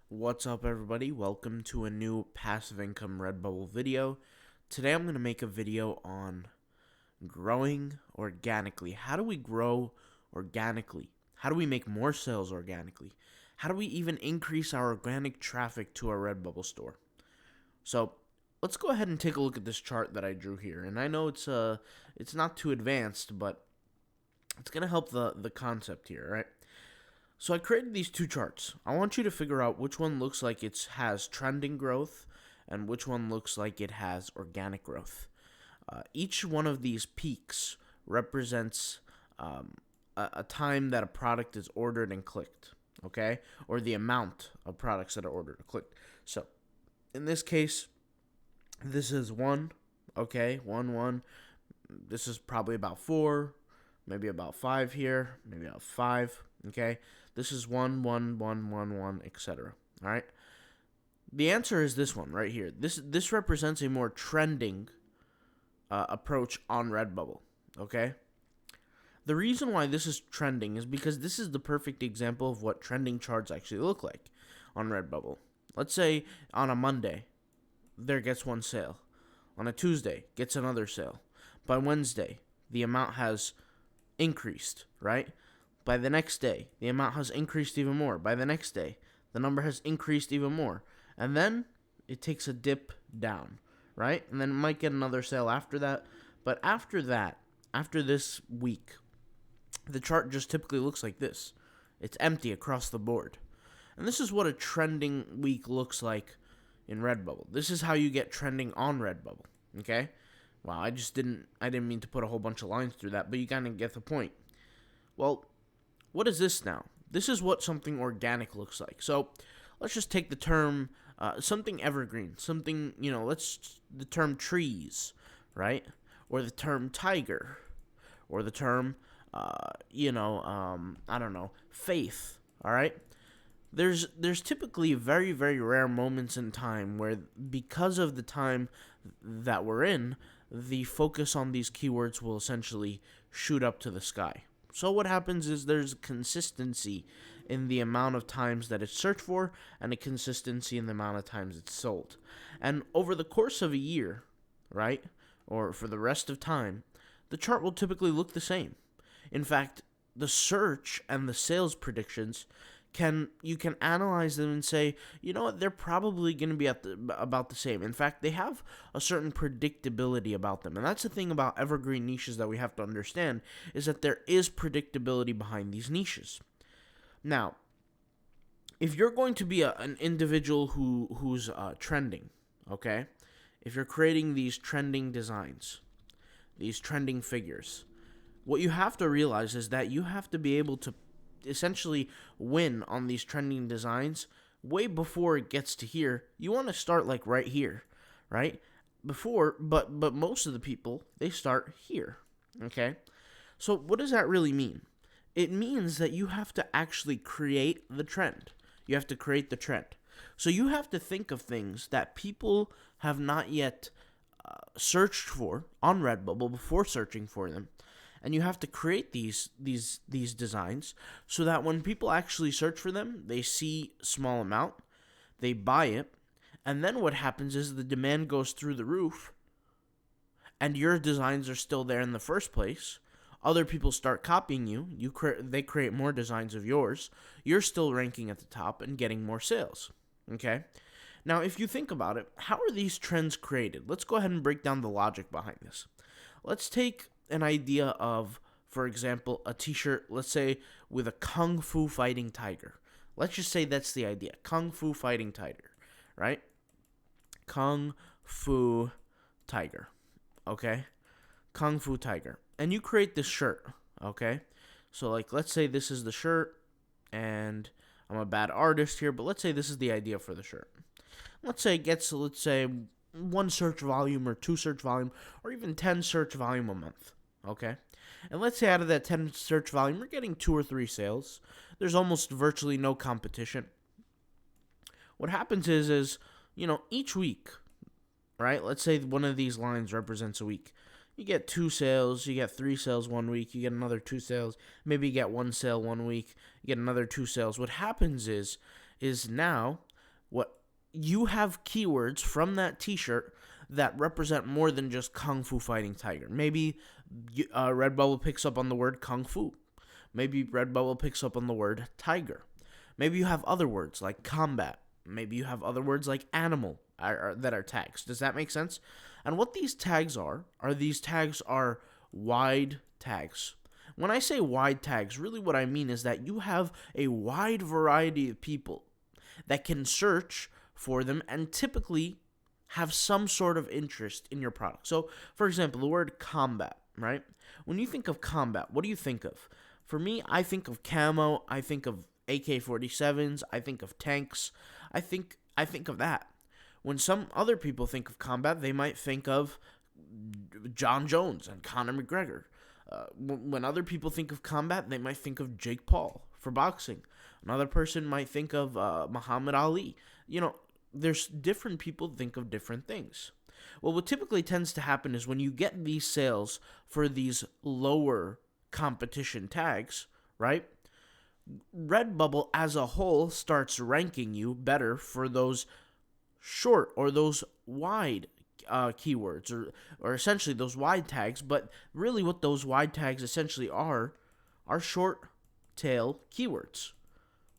What's up, everybody? Welcome to a new passive income Redbubble video. Today I'm going to make a video on growing organically. How do we grow organically? How do we make more sales organically? How do we even increase our organic traffic to our Redbubble store? So let's go ahead and take a look at this chart that I drew here. And I know it's not too advanced, but it's going to help the concept here, right? So I created these two charts. I want you to figure out which one looks like it has trending growth and which one looks like it has organic growth. Each one of these peaks represents a time that a product is ordered and clicked, okay? Or the amount of products that are ordered or clicked. So in this case, this is 1, okay? 1, 1. This is probably about 4, maybe about 5 here, maybe about 5, okay? This is 1, 1, 1, 1, 1, etc. All right. The answer is this one right here. This represents a more trending approach on Redbubble. Okay. The reason why this is trending is because this is the perfect example of what trending charts actually look like on Redbubble. Let's say on a Monday, there gets one sale. On a Tuesday, gets another sale. By Wednesday, the amount has increased, right? By the next day, the amount has increased even more. By the next day, the number has increased even more. And then it takes a dip down, right? And then it might get another sale after that. But after that, after this week, the chart just typically looks like this. It's empty across the board. And this is what a trending week looks like in Redbubble. This is how you get trending on Redbubble, okay? Wow, I didn't mean to put a whole bunch of lines through that, but you kind of get the point. Well, what is this now? This is what something organic looks like. So let's just take the term, something evergreen, something, the term trees, right? Or the term tiger, or the term, I don't know, faith, all right? There's typically very, very rare moments in time where, because of the time that we're in, the focus on these keywords will essentially shoot up to the sky. So what happens is there's consistency in the amount of times that it's searched for and a consistency in the amount of times it's sold. And over the course of a year, right, or for the rest of time, the chart will typically look the same. In fact, the search and the sales predictions you can analyze them and say, you know what, they're probably going to be about the same. In fact, they have a certain predictability about them. And that's the thing about evergreen niches that we have to understand, is that there is predictability behind these niches. Now, if you're going to be an individual who's trending, okay, if you're creating these trending designs, these trending figures, what you have to realize is that you have to be able to essentially win on these trending designs way before it gets to here. You want to start like right here, right? But most of the people, they start here, okay? So what does that really mean? It means that you have to actually create the trend. You have to create the trend. So you have to think of things that people have not yet searched for on Redbubble before searching for them. And you have to create these designs so that when people actually search for them, they see small amount, they buy it, and then what happens is the demand goes through the roof, and your designs are still there in the first place. Other people start copying you. They create more designs of yours. You're still ranking at the top and getting more sales. Okay? Now, if you think about it, how are these trends created? Let's go ahead and break down the logic behind this. Let's take an idea of, for example, a t-shirt, let's say, with a Kung Fu fighting tiger. Let's just say that's the idea. Kung Fu fighting tiger, right? Kung Fu tiger, okay? Kung Fu tiger. And you create this shirt, okay? So, like, let's say this is the shirt, and I'm a bad artist here, but let's say this is the idea for the shirt. Let's say it gets, 1 search volume or 2 search volume or even 10 search volume a month, okay? And let's say out of that 10 search volume, we're getting 2 or 3 sales. There's almost virtually no competition. What happens is each week, right? Let's say one of these lines represents a week. You get 2 sales, you get 3 sales one week, you get another 2 sales, maybe you get 1 sale one week, you get another 2 sales. What happens is now What you have keywords from that t-shirt that represent more than just Kung Fu Fighting Tiger. Maybe Redbubble picks up on the word Kung Fu. Maybe Redbubble picks up on the word tiger. Maybe you have other words like combat. Maybe you have other words like animal that are tags. Does that make sense? And what these tags are these tags are wide tags. When I say wide tags, really what I mean is that you have a wide variety of people that can search for them and typically have some sort of interest in your product. So, for example, the word combat, right? When you think of combat, what do you think of? For me, I think of camo, I think of AK-47s, I think of tanks, I think of that. When some other people think of combat, they might think of John Jones and Conor McGregor. When other people think of combat, they might think of Jake Paul for boxing. Another person might think of Muhammad Ali. There's different people think of different things. Well, what typically tends to happen is when you get these sales for these lower competition tags, right? Redbubble as a whole starts ranking you better for those short or those wide keywords or essentially those wide tags. But really what those wide tags essentially are short tail keywords,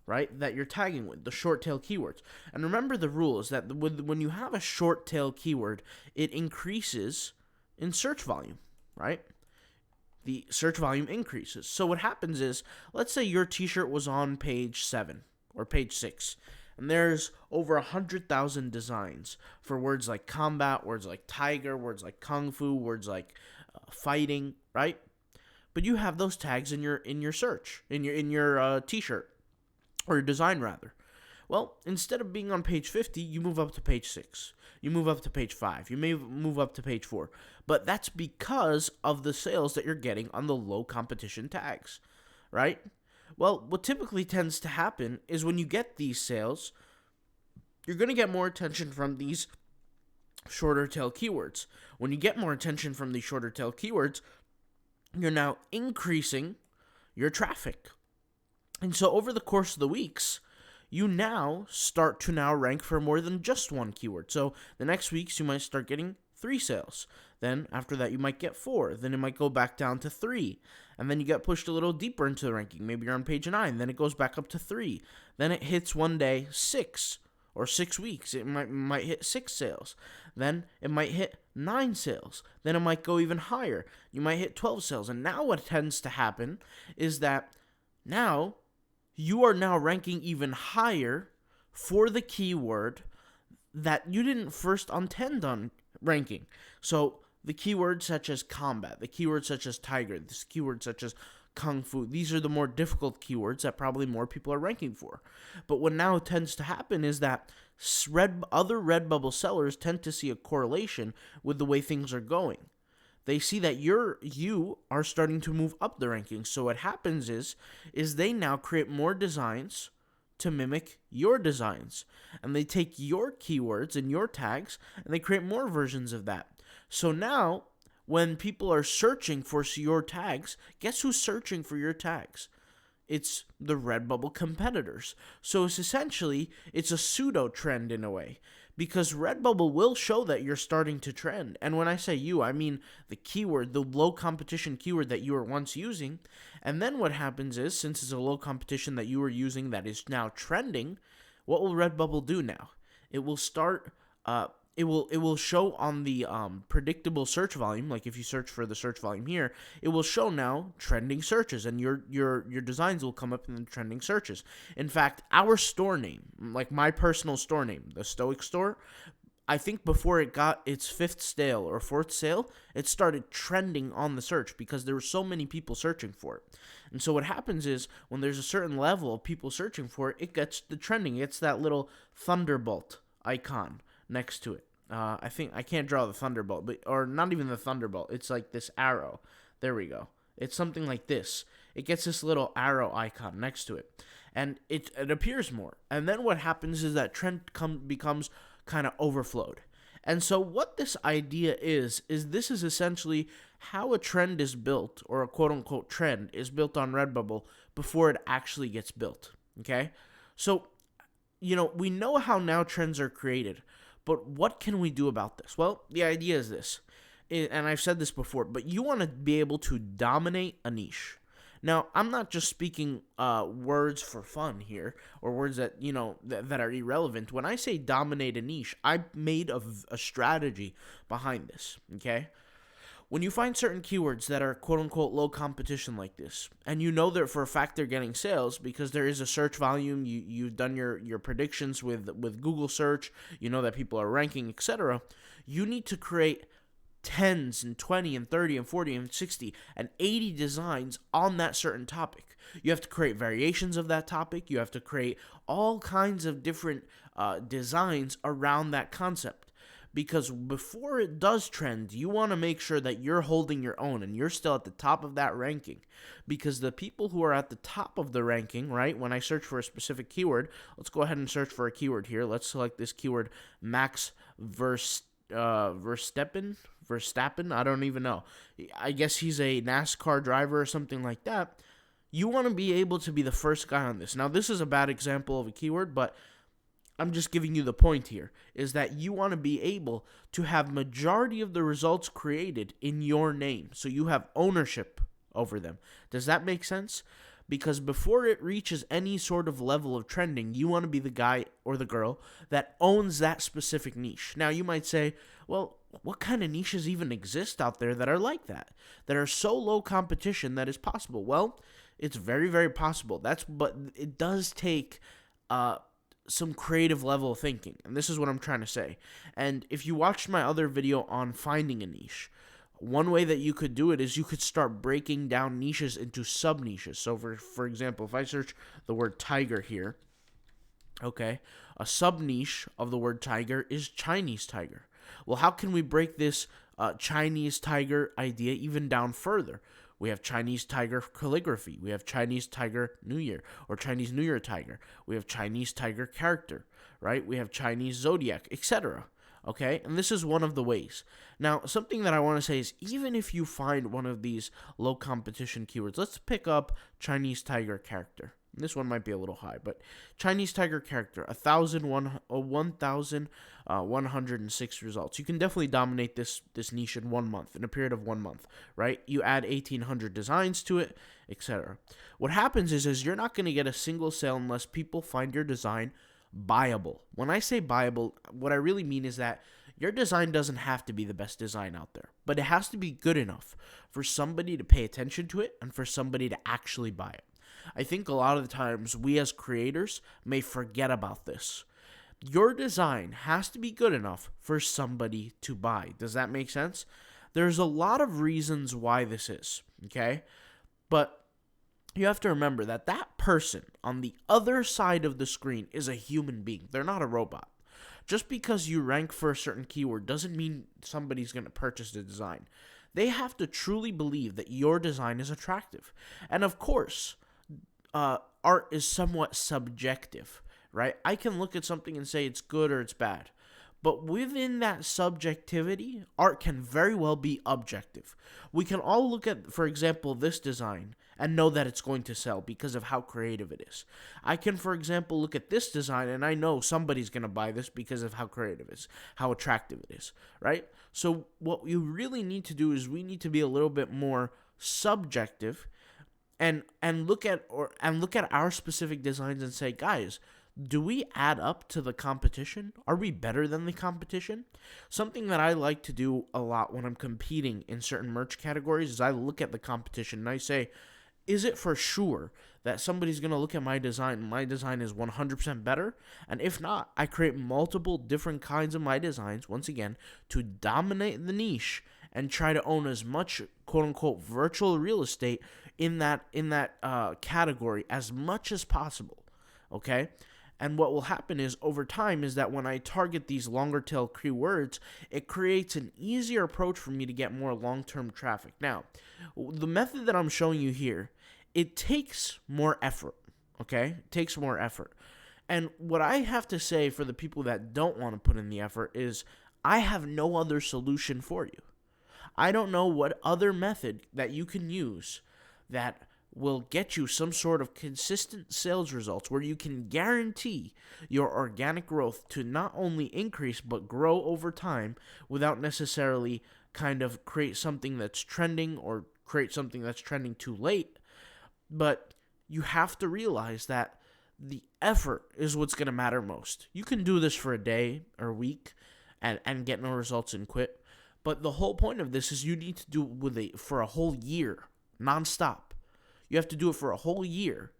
right, that you're tagging with, the short tail keywords. And remember the rule is that when you have a short tail keyword, it increases in search volume, right? The search volume increases. So what happens is, let's say your t-shirt was on page 7 or page 6, and there's over 100,000 designs for words like combat, words like tiger, words like kung fu, words like fighting, right? But you have those tags in your search, in your t-shirt, or your design rather. Well, instead of being on page 50, you move up to page 6. You move up to page 5. You may move up to page 4. But that's because of the sales that you're getting on the low competition tags, right? Well, what typically tends to happen is when you get these sales, you're going to get more attention from these shorter tail keywords. When you get more attention from these shorter tail keywords, you're now increasing your traffic. And so over the course of the weeks, you now start to rank for more than just one keyword. So the next weeks, you might start getting 3 sales. Then after that, you might get 4. Then it might go back down to 3. And then you get pushed a little deeper into the ranking. Maybe you're on page 9. Then it goes back up to 3. Then it hits one day 6 or 6 weeks. It might hit 6 sales. Then it might hit 9 sales. Then it might go even higher. You might hit 12 sales. And now what tends to happen is that now you are now ranking even higher for the keyword that you didn't first intend on ranking. So the keywords such as combat, the keywords such as tiger, this keyword such as kung fu, these are the more difficult keywords that probably more people are ranking for. But what now tends to happen is that other Redbubble sellers tend to see a correlation with the way things are going. They see that you are starting to move up the rankings. So what happens is they now create more designs to mimic your designs. And they take your keywords and your tags and they create more versions of that. So now when people are searching for your tags, guess who's searching for your tags? It's the Redbubble competitors. So it's a pseudo-trend in a way. Because Redbubble will show that you're starting to trend. And when I say you, I mean the keyword, the low competition keyword that you were once using. And then what happens is, since it's a low competition that you were using that is now trending, what will Redbubble do now? It will start, it will show on the predictable search volume, like if you search for the search volume here, it will show now trending searches, and your designs will come up in the trending searches. In fact, our store name, like my personal store name, the Stoic Store, I think before it got its 5th sale or 4th sale, it started trending on the search because there were so many people searching for it. And so what happens is when there's a certain level of people searching for it, it gets the trending. It gets that little thunderbolt icon next to it. I think I can't draw the thunderbolt, or not even the thunderbolt. It's like this arrow. There we go. It's something like this. It gets this little arrow icon next to it, and it appears more. And then what happens is that trend becomes kind of overflowed. And so what this idea is this is essentially how a trend is built, or a quote-unquote trend is built on Redbubble before it actually gets built. Okay, so we know how now trends are created, but what can we do about this? Well, the idea is this, and I've said this before, but you want to be able to dominate a niche. Now, I'm not just speaking words for fun here, or words that that are irrelevant. When I say dominate a niche, I made a strategy behind this. Okay, when you find certain keywords that are quote unquote low competition like this, and you know that for a fact they're getting sales because there is a search volume, you've done your predictions with Google search, you know that people are ranking, etc., you need to create tens and 20 and 30 and 40 and 60 and 80 designs on that certain topic. You have to create variations of that topic. You have to create all kinds of different designs around that concept. Because before it does trend, you want to make sure that you're holding your own and you're still at the top of that ranking. Because the people who are at the top of the ranking, right, when I search for a specific keyword, let's go ahead and search for a keyword here. Let's select this keyword, Max Verstappen, I don't even know. I guess he's a NASCAR driver or something like that. You want to be able to be the first guy on this. Now, this is a bad example of a keyword, but I'm just giving you the point here, is that you want to be able to have majority of the results created in your name, so you have ownership over them. Does that make sense? Because before it reaches any sort of level of trending, you want to be the guy or the girl that owns that specific niche. Now, you might say, well, what kind of niches even exist out there that are like that are so low competition that is possible? Well, it's very, very possible. But it does take some creative level of thinking, and this is what I'm trying to say. And if you watched my other video on finding a niche, one way that you could do it is you could start breaking down niches into sub-niches. So for example, if I search the word tiger here, okay, a sub-niche of the word tiger is Chinese tiger. Well, how can we break this Chinese tiger idea even down further? We have Chinese tiger calligraphy. We have Chinese tiger New Year or Chinese New Year tiger. We have Chinese tiger character, right? We have Chinese zodiac, etc. Okay, and this is one of the ways. Now, something that I want to say is even if you find one of these low competition keywords, let's pick up Chinese tiger character. This one might be a little high, but Chinese tiger character, 1,106 results. You can definitely dominate this niche in 1 month, in a period of 1 month, right? You add 1,800 designs to it, etc. What happens is you're not going to get a single sale unless people find your design buyable. When I say buyable, what I really mean is that your design doesn't have to be the best design out there, but it has to be good enough for somebody to pay attention to it and for somebody to actually buy it. I think a lot of the times we as creators may forget about this. Your design has to be good enough for somebody to buy. Does that make sense? There's a lot of reasons why this is, okay? But you have to remember that person on the other side of the screen is a human being. They're not a robot. Just because you rank for a certain keyword doesn't mean somebody's going to purchase the design. They have to truly believe that your design is attractive. And of course, art is somewhat subjective, right? I can look at something and say it's good or it's bad. But within that subjectivity, art can very well be objective. We can all look at, for example, this design and know that it's going to sell because of how creative it is. I can, for example, look at this design and I know somebody's going to buy this because of how creative it is, how attractive it is, right? So what you really need to do is we need to be a little bit more subjective and look at our specific designs and say, guys, do we add up to the competition? Are we better than the competition? Something that I like to do a lot when I'm competing in certain merch categories is I look at the competition and I say, is it for sure that somebody's going to look at my design and my design is 100% better? And if not, I create multiple different kinds of my designs, once again, to dominate the niche and try to own as much quote-unquote virtual real estate in that category as much as possible, okay? And what will happen is over time is that when I target these longer tail keywords, it creates an easier approach for me to get more long-term traffic. Now, the method that I'm showing you here, it takes more effort, okay? It takes more effort. And what I have to say for the people that don't want to put in the effort is I have no other solution for you. I don't know what other method that you can use that will get you some sort of consistent sales results where you can guarantee your organic growth to not only increase but grow over time without necessarily kind of create something that's trending or create something that's trending too late. But you have to realize that the effort is what's going to matter most. You can do this for a day or a week and get no results and quit. But the whole point of this is you need to do it for a whole year, nonstop. You have to do it for a whole year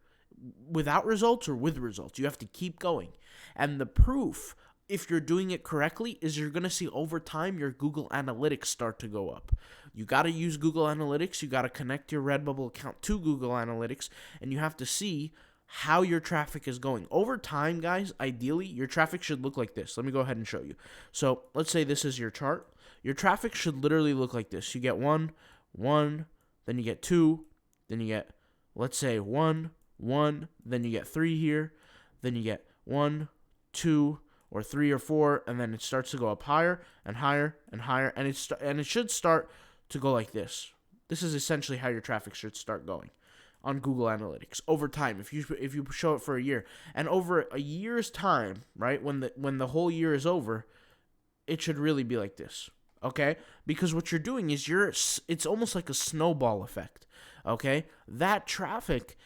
without results or with results. You have to keep going. And the proof, if you're doing it correctly, is you're going to see over time your Google Analytics start to go up. You got to use Google Analytics. You got to connect your Redbubble account to Google Analytics, and you have to see how your traffic is going. Over time, guys, ideally, your traffic should look like this. Let me go ahead and show you. So let's say this is your chart. Your traffic should literally look like this. You get one, then you get two, then you get, let's say, one, then you get three here, then you get 1, 2, or 3 or 4, and then it starts to go up higher and higher and higher, and it should start to go like this. This is essentially how your traffic should start going on Google Analytics over time. If you show it for a year, and over a year's time, right, when the whole year is over, it should really be like this. Okay, because what you're doing is it's almost like a snowball effect. Okay, that traffic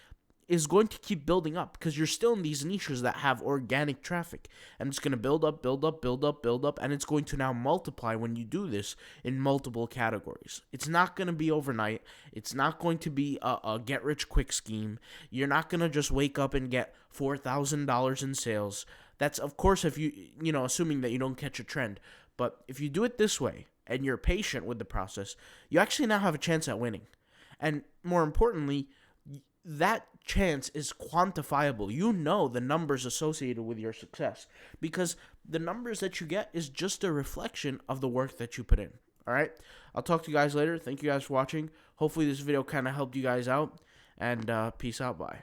is going to keep building up because you're still in these niches that have organic traffic, and it's going to build up, and it's going to now multiply when you do this in multiple categories. It's not going to be overnight. It's not going to be a get-rich-quick scheme. You're not going to just wake up and get $4,000 in sales. That's, of course, if assuming that you don't catch a trend. But if you do it this way and you're patient with the process, you actually now have a chance at winning. And more importantly, that chance is quantifiable. You know the numbers associated with your success because the numbers that you get is just a reflection of the work that you put in. All right? I'll talk to you guys later. Thank you guys for watching. Hopefully this video kind of helped you guys out. And peace out. Bye.